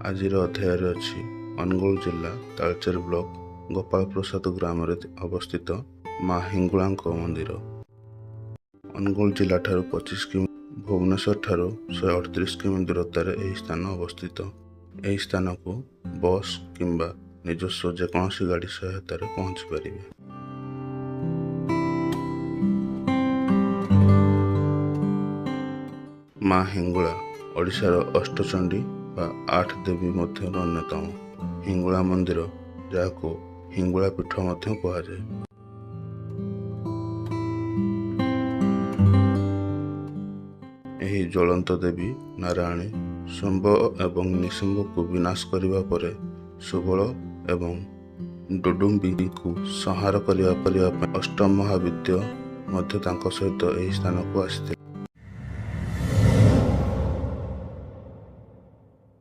ଆଜିର ଅଧ୍ୟାୟରେ ଅଛି ଅନୁଗୁଳ ଜିଲ୍ଲା ତାଳଚେର ବ୍ଲକ ଗୋପାଳପ୍ରସାଦ ଗ୍ରାମରେ ଅବସ୍ଥିତ ମା ହିଙ୍ଗୁଳାଙ୍କ ମନ୍ଦିର। ଅନୁଗୁଳ ଜିଲ୍ଲାଠାରୁ 25 କିମି, ଭୁବନେଶ୍ୱର ଠାରୁ 138 କିମି ଦୂରତାରେ ଏହି ସ୍ଥାନ ଅବସ୍ଥିତ। ଏହି ସ୍ଥାନକୁ ବସ୍ କିମ୍ବା ନିଜସ୍ୱ ଯେକୌଣସି ଗାଡ଼ି ସହାୟତାରେ ପହଞ୍ଚି ପାରିବେ। ମା ହିଙ୍ଗୁଳା ଓଡ଼ିଶାର ଅଷ୍ଟଚଣ୍ଡୀ ବା 8 ଦେବୀ ମଧ୍ୟରୁ ଅନ୍ୟତମ। ହିଙ୍ଗୁଳା ମନ୍ଦିର, ଯାହାକୁ ହିଙ୍ଗୁଳା ପୀଠ ମଧ୍ୟ କୁହାଯାଏ। ଏହି ଜ୍ୱଳନ୍ତ ଦେବୀ ନାରାୟଣୀ ଶୁମ୍ଭ ଏବଂ ନିଶୁମ୍ଭକୁ ବିନାଶ କରିବା ପରେ ସୁବଳ ଏବଂ ଡୁଡୁମ୍ବିଙ୍କୁ ସଂହାର କରିବା ପାଇଁ ଅଷ୍ଟମହାବିଦ୍ୟ ମଧ୍ୟ ତାଙ୍କ ସହିତ ଏହି ସ୍ଥାନକୁ ଆସିଥିଲେ।